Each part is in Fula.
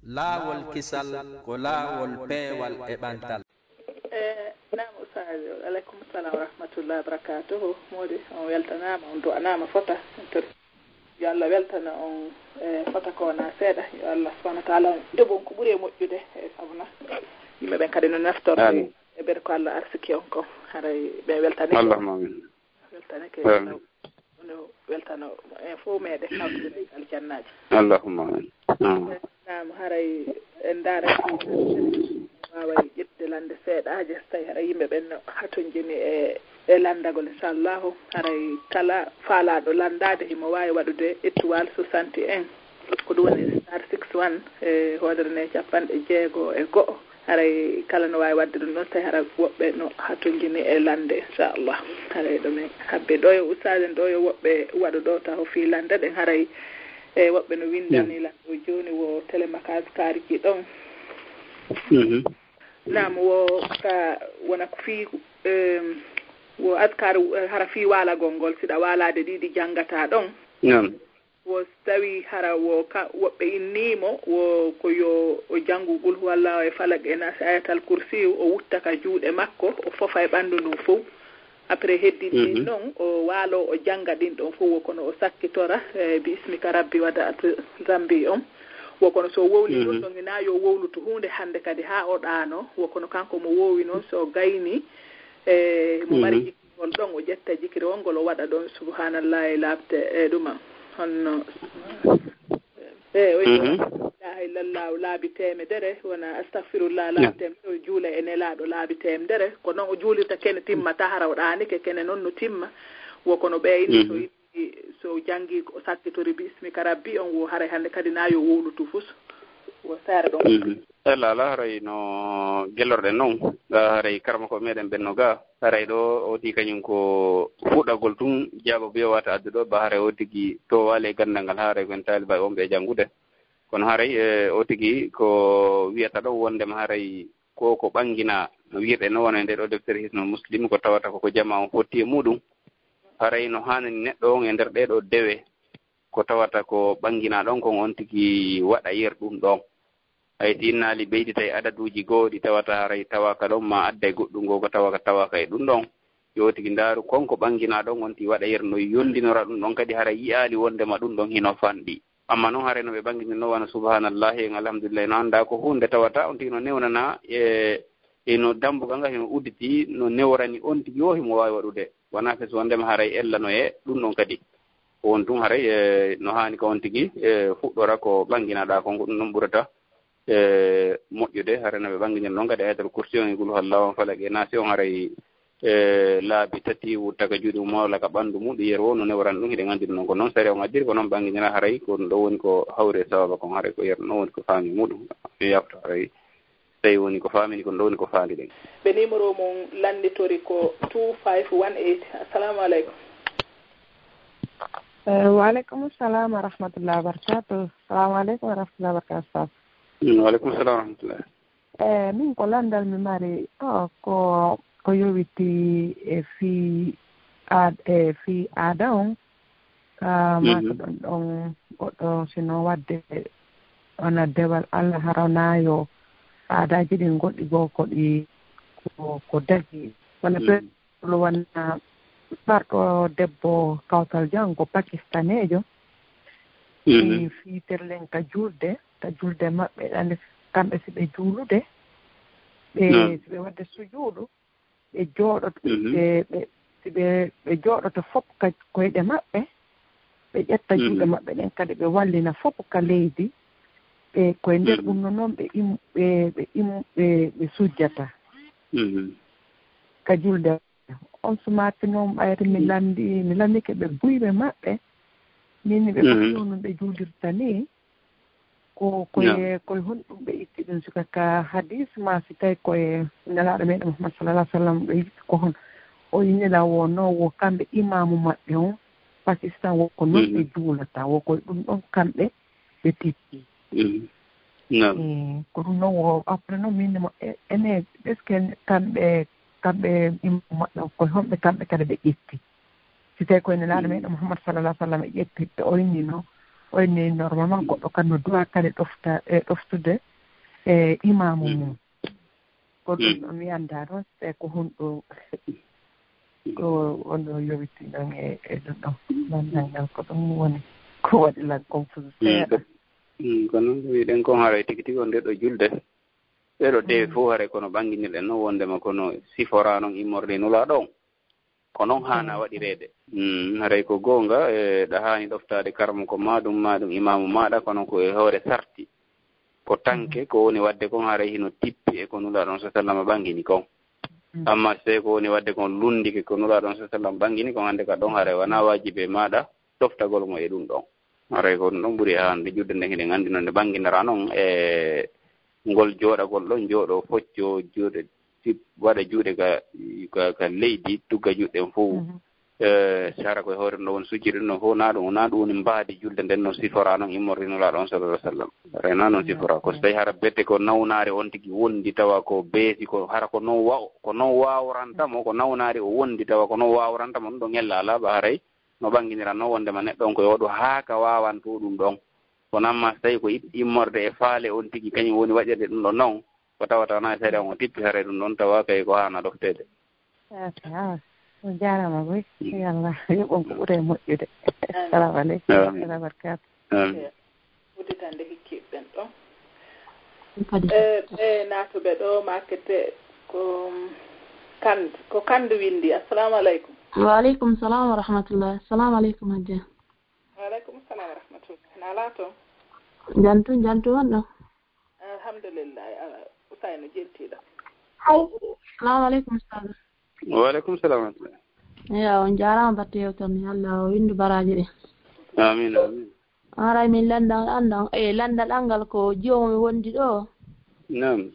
laawol kisal ko laawol peewal e ɓantal. Naam Ustaz, aleykum salam wa rahmatullahi wa barakatuhu. Modi on weltanama, on du'anama fota yo Allah weltana on fota ko na seeɗa, yo Allah subhanahu wa ta'ala ɗeɓon ko ɓuuri e moƴƴude e sabuna yimɓe ɓen kadi no naftorde e ɓeɗa ko Allah arsiki on ko haray ɓe weltanike Allahumma amin weltanike no weltano en fof meɗen hawtude aljannaji Allahumma amin. Naam haray en daraki wawa ƴettude lande seeɗaje so tawi haɗa yimɓe ɓen hatojini e landagol inchallahu haray kala faalaɗo landade himo wawi waɗude étoile 61 ko ɗum woni star 61 e hoodere ne 60 haray kala no wawi wadde ɗum noon tawi haɗa woɓɓe no hatojini e lande inchallah haray ɗumen habbe ɗo yo ustaden ɗo yo woɓɓe waɗu ɗo taw fi lande ɗen haray e woɓɓe no windani lanɗo joni wo télémacage kariji ɗon nam wo ka wona ko fi wo askar hara fi walagol ngol siɗa walade ɗiɗi janggata ɗon wo tawi hara wo ka woɓɓe innimo wo ko yo o janngu qul huwallahu e falak e nas ayatal kursi o wutta ka juuɗe makko o fofa e ɓanndu ndun fof après heddini noon o waalo o jannga ɗin ɗon fof wo kono o sakkitora bi ismika rabbi wada zambi on wo kono so wowli ɗon ɗon ina yo wowluto hunde hannde kadi ha o ɗaano wo kono kanko mo wowi noon so gayni mo mari jikkigol ɗon o ƴetta jikiri on ngol o waɗa ɗon subhanallahi labte e ɗuma honno o ilaha illallah laabi temedere wona astahfirullah laabi temedere o juula e nelaɗo laabi temedere ko noon o juulirta kene timmata hara o ɗanike kene noon no timma wo kono ɓe inni so yiɗi so janggi o sakkitori bismika rabbi on wo haray hannde kadi na yo wowlutu fus wo saara ɗon ella ala haray no gellorɗen noon haray karama ko meɗen ɓenno ga haray ɗo o ti kañum ko fuɗɗagol tun jaaba be wata addu ɗo ba haray o tigi to waale gandal ngal haray kon taliba on ɓe janngude kono haray o tigi ko wiyata ɗo wondema haray ko ɓangina no wirɗe no wona e nde ɗo deftere hisno muslim ko tawata koko jama on fotti e muɗum haray no hanani neɗɗo on e nder ɗeɗo dewe ko tawata ko ɓangina ɗon kon on tigi waɗa yerɗum ɗon hay tinnaali ɓeydita e adaduji gooɗi tawata haray tawaka ɗon ma adda e goɗɗum ngoo ko tawaka e ɗum ɗon yo tigi ndaaru konko ɓangina ɗon on tigi waɗa yer no yondinora ɗum ɗon kadi haray yiyaali wondema ɗum ɗon hino fanɗi amma noon haray no ɓe ɓangini no wana subhanallahi en alhamdulillah no annda ko hunde tawata on tigi no newnana no dambugal ngal hino udditi no newrani on tigi yo himo waawi waɗude wona fes wondema haray ellano e ɗum ɗon kadi on tun haray no haani ko on tigi fuɗɗora ko ɓanginaɗa ko ɗum ɗon ɓurata moƴƴude haray no ɓe ɓangini noon kadi ayatal kursi on e gulu hallahu falak e nasi on haray laabi tati wuttaka juuɗe mum mawla ka ɓanndu mum ɗo yer wo no newran ɗum hiɗen anndi noon ko noon sari on addiri ko noon ɓanginira haray ko ɗo woni ko hawre sawaba kon haray ko yer noon woni ko faami muɗum yafto haray tawi woni ko faamini ko ɗo woni ko faandi ɗen ɓe numéro mum landitori ko 2518 assalamu aleykum waaleykum salam wa rahmatullahi wa barakatuh salamu aleykum wa rahmatullahi wa barakatuh waaleykum salam wa rahmatullahi min ko landal mi mari ko yowiti e fi aada on maka ɗon ɗon goɗɗo sino wadde ona dewal allah haranayo aadaji ɗin goɗɗi goo ko dagi wona ɓeɗo wonna ɓarɗo debbo kawtal jan ko pakistanejo i fiiterlen ka julde maɓɓe ɗande kamɓe si ɓe juulude ɓe si ɓe wadde sujuuɗu ɓe jooɗoto ɓe jooɗoto fof ka koyɗe maɓɓe ɓe ƴetta juuɗe maɓɓe ɗen kadi ɓe wallina fof ka leydi ɓe koye nder ɗum no noon ɓe sujjata ka julde on sumati noon ɓayre mi landike ɓe buyɓe maɓɓe minni ɓe fof yonum ɓe juulirta ni koye honɗum ɓe itti ɗum suka ka hadis ma si tawi koye nelaɗo meɗen Muhammad sallallah sallam ɓe yitti ko hon o yinela wono wo kamɓe imamu maɓɓe on Pakistan woko noon ɓe juulata wokoye ɗum ɗon kamɓe ɓe titti ko ɗum noon wo après noon minnimo ene est ce que kamɓe imamu maɓɓe on koye honɓe kamɓe kadi ɓe ƴetti si tawi koye nelaɗo meɗen Muhammad sallallah sallam ɓe ƴetti ɓe oynino woni normalement goɗɗo kan no duwa kadi ɗoftude imamu mum ko ɗum ɗon wiyanda ɗon te ko hunɗo ko ono yowiti ɗon e ɗum ɗon landal ngal ko ɗum woni ko waɗi lan confuse seeɗa kono wiɗen kon haray tigi tigi on ndeɗo julde ɓeɗo dewi fof haray kono ɓanginiɗen noon wondema kono sifora noon immorde nulaɗo on ko noon hana waɗirede haray ko goonga ɗa hani ɗoftade karmo ko maɗum imamu maɗa kono ko e hoore sarti ko tanke ko woni wadde kon haray hino tippi e ko nulaɗon sa sallam ɓangini kon amma so tawi ko woni wadde kon lundike ko nulaɗon sa sallam ɓangini kon hannde ka ɗon haray wona wajibe maɗa ɗoftagol mo e ɗum ɗon haray ko ɗum ɗon ɓuuri hande judde nde hiɗen anndi noon nde ɓanginara noon e ngol jooɗagol ɗon jooɗo focco juuɗe waɗa juuɗe ka leydi tugga juɗɗen fof sara koye hoore no won succiri ɗum fof na ɗum woni mbaadi julde nden no sifora noon immordinolaɗo on sallallahu alih w sallam rena noon sifora ko so tawi hara bette ko nawnare on tigi wondi tawa ko beesi ko hara ko noon wawrantamo ko nawnare o wondi tawa ko noon wawrantamo ɗum ɗo ñella alaɓa haray no ɓanginiran noon wondema neɗɗo on koye oɗo haaka wawanto ɗum ɗon ko namma so tawi ko immorde e faale on tigi kañum woni waɗirde ɗum ɗon noon ko tawata wona e sari on o tippi haray ɗum ɗon tawa kay ko hana ɗoftede on jarama boy yallah yoɓon ko ɓuuri e moƴƴude assalamu aleykum wa barakatu udditande hikkiɓɓen ɗon ɓe naatuɓe ɗo makete ko Kande windi. Assalamu aleykum. Wa aleykum salam wa rahmatullah. Assalamu aleykum hajja. Wa aleykum salam wa rahmatullah. Nala to? Jantu wonɗo. Alhamdulillah. Usayno jeltiɗo. Assalamu aleykum ustad. Wa aleykum salam wa rahmatullah. Eya on jarama batte yewtere Allah o windu baraji ɗe. Amin amin. Aray min landal angal ko joomi wondi ɗo. Nam.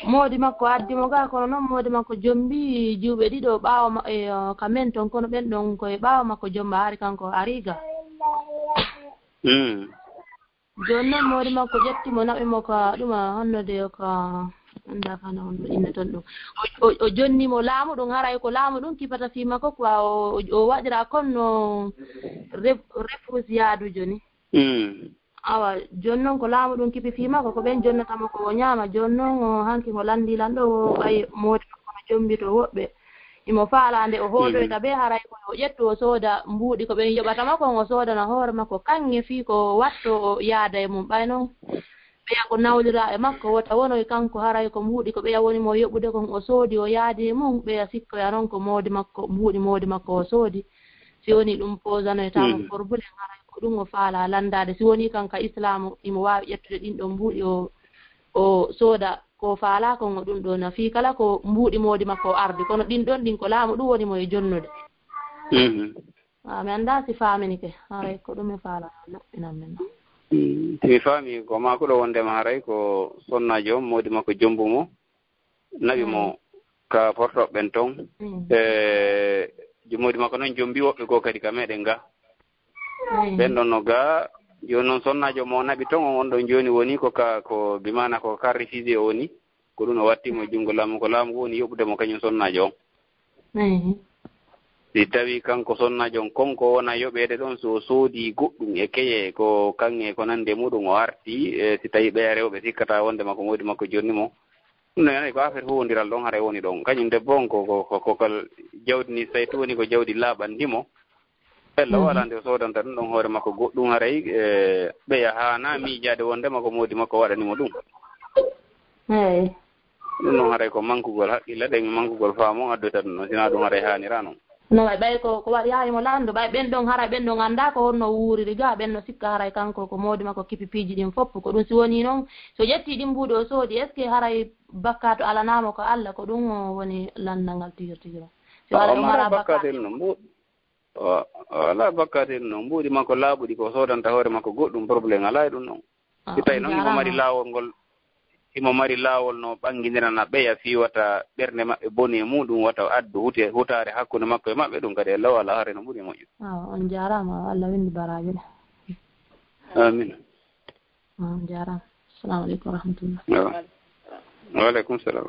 Moodi makko addimo ga kono noon moodi makko jombi juuɓe ɗiɗo ɓaawo kamen ton kono ɓen ɗon koye ɓaawo makko jomba hari kanko ariga joni noon moodi makko ƴettimo naɓimo ka ɗuma honnode ka anda kana honno inne toon ɗum o jonnimo laamu ɗum haray ko laamu ɗum kipata fi makko quoi o waɗira comme no refuse yaadu joni awa joni noon ko laamu ɗum kipi fi makko ko ɓen jonnatamo ko o ñaama joni noon hanki mo landilan ɗo o ɓay moodi makko no jombi to woɓɓe imo faalande o hooɗoyta ɓe haray koye o ƴettu o sooda mbuuɗi ko ɓen yoɓatama kon o soodana hoore makko kanŋe fii ko watto o yaada e mum ɓay noon ɓeya ko nawlira e makko wota wonoy kanko haray ko mbuuɗi ko ɓeya wonimo yoɓude kon o soodi o yaadi e mum ɓeya sikkoya noon ko moodi makko mbuuɗi moodi makko o soodi si woni ɗum posanoytamo probléme haray ko ɗum o faala landade si woni kanka islamu imo wawi ƴettude ɗin ɗon mbuuɗi o sooda ko faala kon o ɗum ɗo na fii kala ko mbuuɗi moodi makko o ardi kono ɗin ɗon ɗin ko laamu ɗum woni mo e jonnude mi annda si faamini ke haray ko ɗum e faala laɓɓinan men mi faami ko maako ɗo wondema haray ko sonnajo on moodi makko jombu mo naɓi mo ka portoɓɓen toon moodi makko noon jombi woɓɓe goo kadi ka meɗen ga ɓen ɗon no ga joni noon sonnajo mo naɓi toon on ɗon joni woni ko bimana ko ka refusé o woni ko ɗum o wattimo junngo laamu ko laamu woni yoɓude mo kañum sonnajo on si tawi kanko sonnajo on konko wona yoɓede ɗon so soodi goɗɗum e keye ko kanŋe ko nande muɗum o arti si tawi ɓeya rewɓe sikkata wondema ko moodi makko jonni mo ɗum noon ko affaire fowodiral ɗon haray woni ɗon kañum debbo on kokal jawdi ni so tawi to woni ko jawdi laaɓandimo ella wala nde o sodanta ɗum ɗon hoore makko goɗɗum haray ɓeya hana miijade wondema ko moodi makko waɗanimo ɗum ɗum noon haray ko mankugol haqqille ɗen mankugol faamo addota ɗum noon sina ɗum haray hanira noon no ɓay ko waɗi hayimo laamdo ɓay ɓen ɗon haray ɓen ɗon annda ko honno wuuriri ga ɓen no sikka haray kanko ko moodi makko kipi piiji ɗin fof ko ɗum si woni noon so ƴetti ɗin mbuuɗi o soodi est ce que haray bakka to alanamo ko Allah ko ɗum o woni landal ngal tigiro si wala ɗum hara bakkatel no mbuuɗi ala bakkatel no mbuuɗi makko laaɓuɗi ko soodanta hoore makko goɗɗum probléme ala e ɗum noon si tawi noon imo mari laawol ngol imo mari laawol no ɓanginirana ɓeya fiwata ɓernde maɓɓe boni e muɗum wata addu hutaare hakkunde makko e maɓɓe ɗum kadi e law ala haare no ɓuri moƴƴu on jarama Allah windi baraji ɗe amin on jarama assalamu aleykum wa rahmatullah wa aleykum salam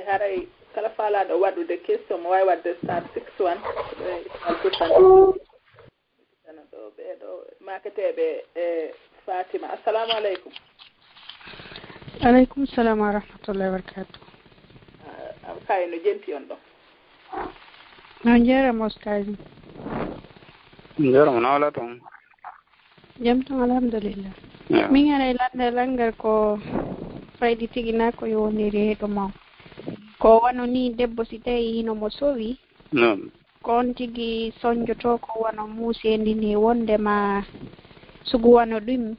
haray kala faalaɗo waɗude question mo wawi wadde star 61 beɗo maketeɓe Fatima. Assalamu alaikum. Alaikum salam wa rahmatullahi wa barakatuh. Am kayno jenti on ɗo. No jarama ustaji. Jarama nawala toon. Jam toon alhamdulillah. Min ara lande langal ko faydi tigina ko yoniri heɗo maw. Ko wano ni debbo si tawi hino mo sowi. Ko on tigi sonjoto ko wano muusendi ni wondema sugu wano ɗum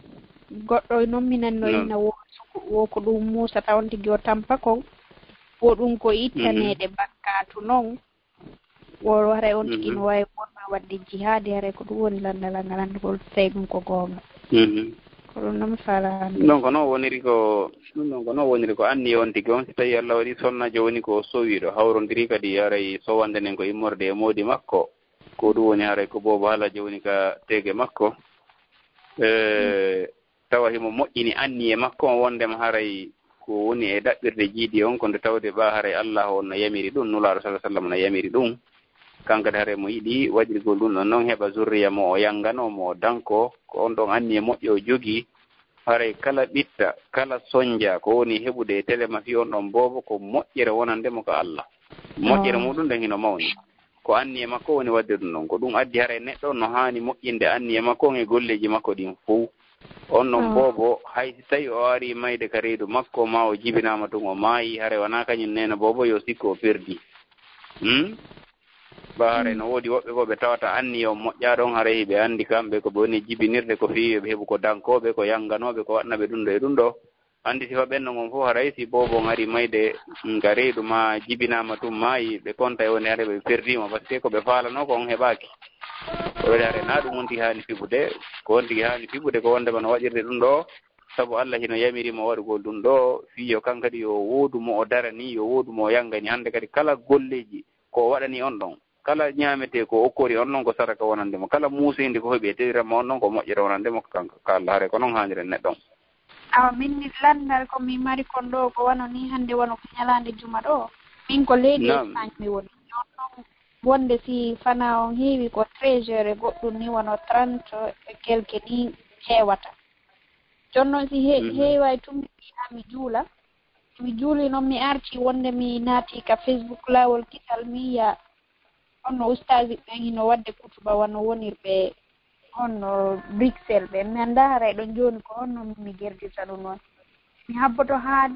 goɗɗo nominannoyina wo ko ɗum musata on tigi o tampa kon wo ɗum ko ittanede bakkatu noon wo waray on tigi no wawi wonma wadde jihadi haray ko ɗum woni landal ngal andugol tawi ɗum ko goonga ko ɗum noon mi faala donc ko noon woniri ko anni on tigi on si tawi Allah waɗi sonnajo woni ko sowiɗo hawrodiri kadi haray sowande nden ko immorde e moodi makko ko ɗum woni haray ko boobo haalajo woni ka tege makko tawa himo moƴƴini anni e makko on wondema haray ko woni e ɗaɓɓirde jiidi on ko nde tawde ɓa haray Allah on no yamiri ɗum nulaaɗo sallah sallam no yamiri ɗum kankadi haray mo yiɗi waɗirgol ɗum ɗon noon heɓa zurriya mo o yangano mo o danko ko on ɗon anni e moƴƴo o jogii haray kala ɓitta kala sonja ko woni heɓude e téléma fi on ɗon boobo ko moƴƴere wonandemo ko Allah moƴƴere muɗum nden hino mawni ko anni e makko woni wadde ɗum ɗon ko ɗum addi haray neɗɗo no haani moƴƴinde anni e makko e golleji makko ɗin fof on noon boobo hay si tawi o ari mayde ka reedu makko ma o jibinama tun o maayi haray wona kañum nena boobo yo sikku o perdi ba haray no woodi woɓɓe ko ɓe tawata anni o moƴƴaɗon haray ɓe anndi kamɓe ko ɓe woni jibinirde ko fiiwe ɓe heɓu ko dankoɓe ko yannganoɓe ko waɗnaɓe ɗum ɗo e ɗum ɗo anndi sifa ɓenno ngon fof haray si boobon ari mayde ka reedu ma jibinama tum maayi ɓe konta e woni haray ɓe perdima par ce que ko ɓe faalano ko on heɓaki o waɗi haray na ɗum wonti haani fiɓude ko wontigi haani fiɓude ko wondema no waɗirde ɗum ɗo sabu Allah hino yamirimo waɗugol ɗum ɗo fiyo kankadi yo woodumo o darani yo woodumo o yanngani hannde kadi kala golleji ko o waɗani on ɗon kala ñaamete ko okkori on noon ko saraka wonandemo kala muusindi ko heɓi e tedirama on noon ko moƴƴere wonandemo kanko ka Allah haray ko noon haanire neɗɗon awa min ni landal ko mi mari kon ɗo ko wano ni hannde wono ko ñalande juma ɗo min ko leydi Espagne mi woni ɗon wonde si fana on heewi ko 13 heures goɗɗum ni wono 30 e quelque ni heewata jooni noon si heewa tummi mi juula mi juuli noon mi arti wonde mi naati ka Facebook laawol kisal mi yiya onno ustaji ɓen hino wadde kutuba wano wonirɓe onno Bruxelles ɓe mi annda haray ɗon jooni ko onno mi gerdita ɗum noon mi habboto haa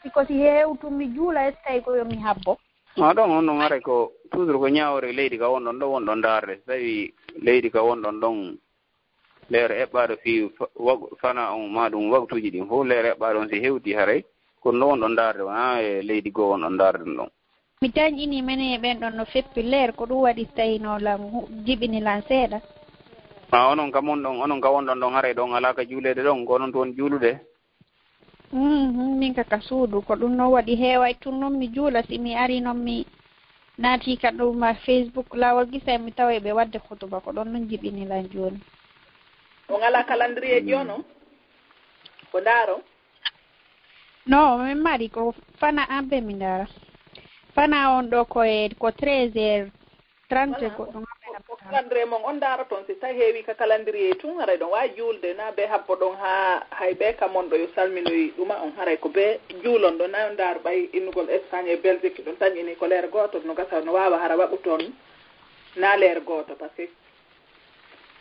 siko si heewtum mi juula tawi ko yo mi habbo ɗon on ɗon haray ko toujours ko ñaawore leydi ka wonɗon ɗo wonɗon daarde so tawi leydi ka wonɗon ɗon leere eɓɓaaɗo fii fana on ma ɗum waktuuji ɗin fof leere eɓɓaaɗo on si heewti haray kono ɗo wonɗon daarde wona e leydi goo wonɗon daarde ɗum ɗon mi tañƴini mene e ɓen ɗon no feppi leer ko ɗum waɗi tawi no lam jiɓini lan seeɗa onon kam onon ka wonɗon ɗon haray ɗon alaa ka juuleede ɗon ko onon toon juulude min kaka suudu ko ɗum noon waɗi heeway tun noon mi juula si mi ari noon mi naati ka ɗum Facebook laawol gisa mi tawa ɓe wadde hutuba ko ɗon noon jiɓini lan jooni on alaa calendrier ƴoono ko ndaaro non min mari ko fana amɓe mi ndaara fana on ɗo ko 13 heures 30 goɗɗum ko calendrier mon on ndaara toon si tawi heewi ka calendrier tun haray ɗon waawi juulde na ɓe habbo ɗon haa hay ɓe ka mon ɗo yo salminoyi ɗuma on haray ko ɓe juulon ɗo na ndaar ɓay innugol Espagne e Belgique ɗon tañini ko leer gooto no gasa no waawa hara waɓu toon na leer gooto par ce que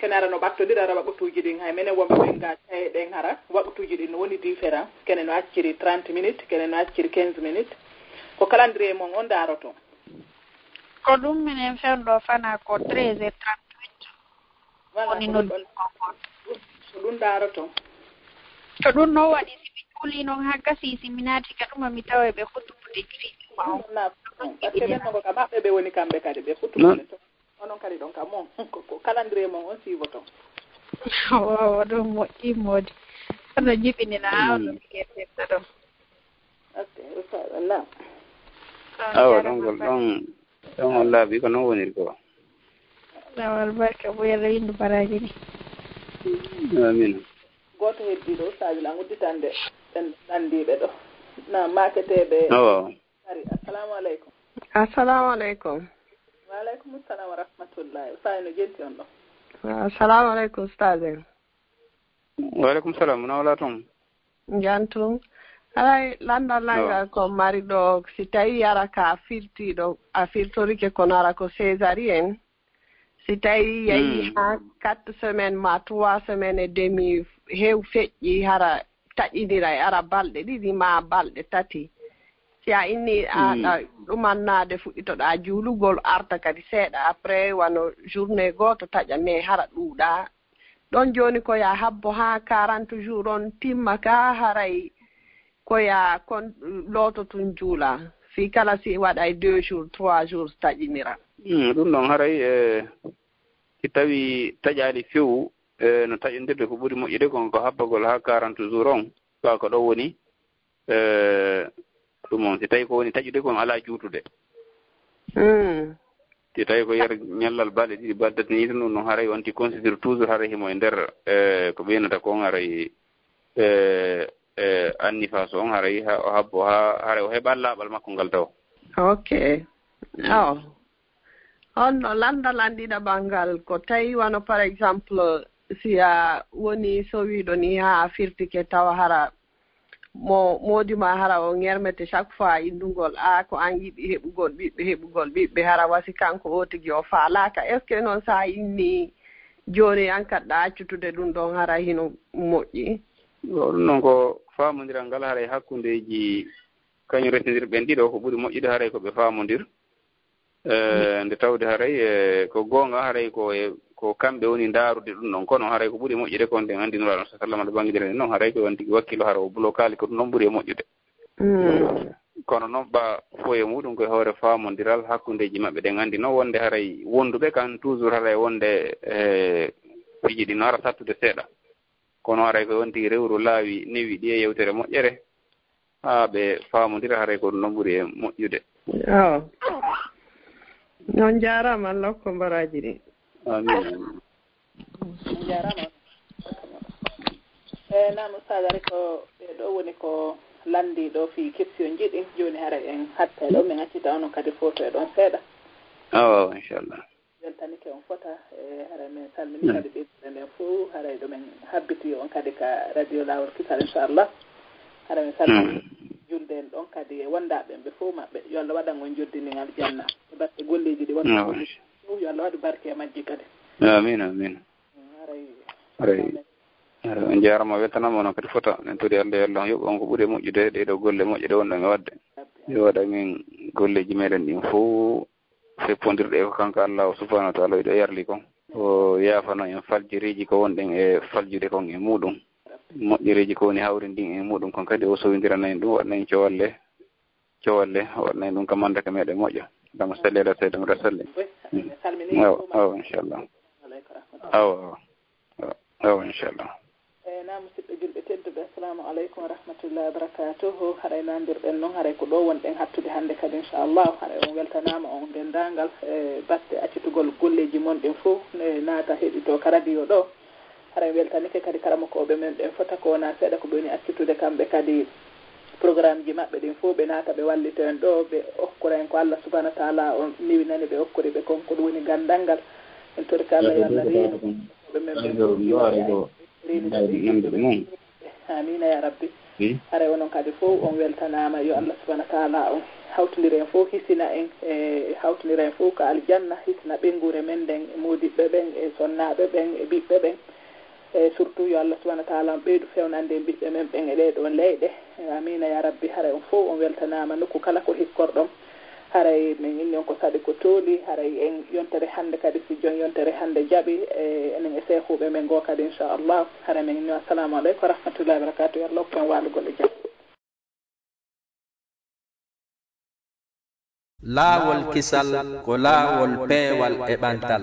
kene ara no ɓattodira ara waɓutuuji ɗin hay minen wonɓe ɓen ga tawi ɗen hara waɓutuuji ɗin no woni différent kene no acciri 30 minutes kene no acciri 15 minutes ko calendrier mon on ndaaroto ko ɗum minen fewɗo fana ko 13 heures 38 woni noddi ko ɗum ndaaroto to ɗum noon waɗi si mi juuli noon haa gasi si mi naati ka ɗuma mi tawa ɓe huttupude juuɗe par ce que ɓen nonko ka maɓɓe ɓe woni kamɓe kadi ɓe huttupude to onon kadi ɗon kam mon ko calendrier mon on siivoto o ɗum moƴƴi moodi ono jiɓinina haa ono gerdirta ɗon Allah awa ɗon gol ɗon on laaɓi ko noon woniri ko lawal barka bo yalla windu baraji ni amina gooto heddiɗo saji la udditande en ɗanndiiɓe ɗo na maketeɓe ari assalamu aleykum assalamu aleykum wa aleykum salam wa rahmatullahi usani no jenti on ɗo Assalamu alaikum Ustaz. Wa alaikum salam. Na wala ton. Jantum. Alay landa langa ko mari do si tawi yara ka firti do a firtori ke konara ko césarienne si tawi yayi ha 4 semaines ma 3 semaines et demi hew feƴƴi hara taƴinira e ara balɗe ɗiɗi ma balɗe tati si a inni aɗa ɗumannade fuɗɗitoɗa juulugol arta kadi seeɗa après wano journée goto taƴa mais hara ɗuuɗa ɗon joni ko ya habbo ha 40 jours on timma ka haray koya kon loto tun juula fi kala si waɗa 2 jours 3 jours taƴinira ɗum ɗon haray si tawi taƴali fewu no taƴondirde ko ɓuri moƴƴude kon ko habbagol ha 40 jours on ka ko ɗo woni ɗum on si tawi ko woni taƴude kon ala juutude si tawi ko yer ñallal balɗe ɗiɗi balɗe tati ni ɗum ɗon haray onti considére toujours haray himo e nder ko ɓeynata kon haray annifa so on haray o habbo ha haray o heɓa laaɓal makko ngal taw. Ok. aw on no landal andiɗa ɓangal ko tawi wano par exemple si a woni sowiɗo ni ha firtike tawa hara modima hara o ñermete chaque fois indugol ko an yiɗi heɓugol ɓiɓɓe hara wasi kanko o tigi o faalaka est ce que noon sa inni joni an kaɗɗa accutude ɗum ɗon hara hino moƴƴi ɗum noon ko famodiral ngal haray hakkundeji kañum resnidirɓen ɗiɗo ko ɓuri moƴƴude haray koɓe famodir nde tawde haray ko goonga haray ko kamɓe woni ndaarude ɗum ɗon kono haray ko ɓuri moƴƴude kon nden anndinora ɗon sallam aɗa bangidire nde noon haray ko won tigi wakkilo hara o bulokali ko ɗum ɗon ɓuri e moƴƴude kono noon ɓa fo e muɗum koye hoore famodiral hakkundeji maɓɓe ɗen anndi noon wonde haray wonduɓe kan toujours haray wonde piiji ɗi no ara sattude seeɗa kono haray ko wonti rewru laawi newi ɗi e yewtere moƴƴere haa ɓe famodira haray ko ɗum ɗon ɓuri e moƴƴude noon jarama Allah hokko mbaraji ɗi amin jarama nam Ustaz ari ko ɗo woni ko landi ɗo fi question jiɗi joni hara en hatta ɗo min accita onon kadi photo e ɗon seeɗa awa inchallah weltanike on fota hara min salmini kadi ɓeyduɗe nden fof haray ɗo min habbiti on kadi ka radio lawol kisal inchallah hara min salmini julde en ɗon kadi e wondaɓe ɓe fof maɓɓe yo Allah waɗan on joddinigal janna e batte golleji ɗi wonɗa fof yo Allah waɗu barke e majji kadi amin amin haray on jarama weltanama onon kadi fota en toɗi Allah yo Allah yoɓ on ko ɓuuri moƴƴude ɗeɗo golle moƴƴude wonɗon e wadde yo waɗa min golleji meɗen ɗin fof feppodirɗe ko kanko Allah subhanahu wa ta'ala ɗo yarli kon o yaafano en faljiriji ko wonɗen e faljude kon e muɗum moƴƴereji ko woni hawri ndin e muɗum kon kadi o sowindirana en ɗum waɗna en cowalle waɗna en ɗum kam andaka meɗen moƴƴo dama salli ala sayyidina rasulillah awa inchallah awa inchallah na musidɓe julɓe tedduɓe assalamu aleykum wa rahmatullahi wa barakatuhu haɗa nandirɗen noon haɗa ko ɗo wonɗen hattude hannde kadi inchallah haɗa on weltanama on dendagal batte accitugol golleji monɗen fof naata heɗito ka radio ɗo haɗa weltanike kadi karamokoɓe men ɓen fota ko wona seeɗa ko ɓe woni accitude kamɓe kadi programme ji maɓɓe ɗin fof ɓe naata ɓe wallita en ɗo ɓe okkura en ko Allah subahanahu wa taala on niwinani ɓe okkuri ɓe kon ko ɗum woni gandal ngal en tori ka Allah yo Allah reeno ɓe men ɓe amina ya rabbi haray onon kadi fof on weltanama yo Allah subahanahu wa taala on hawtodira en fof hisina en e hawtodira en fof ko aljanna hisina ɓengure men nden e modiɓɓe ɓen e sonnaɓe ɓen e ɓiɓɓe ɓen e surtout yo Allah subahanahu wa taala on ɓeydu fewnande e ɓiɓɓe men ɓen e ɗeɗon leyɗe amina ya rabbi haray on fof on weltanama nokku kala ko hikkorɗon haray min inni on ko saɗi ko tooli haray en yontere hannde kadi si jon yontere hannde jaɓi enen e sehuɓe men goo kadi inchallah haray min inni assalamu aleykum wa rahmatullahi wa barakatuh yo Allah hokku en walugol e jam laawol kisal ko laawol peewal e ɓantal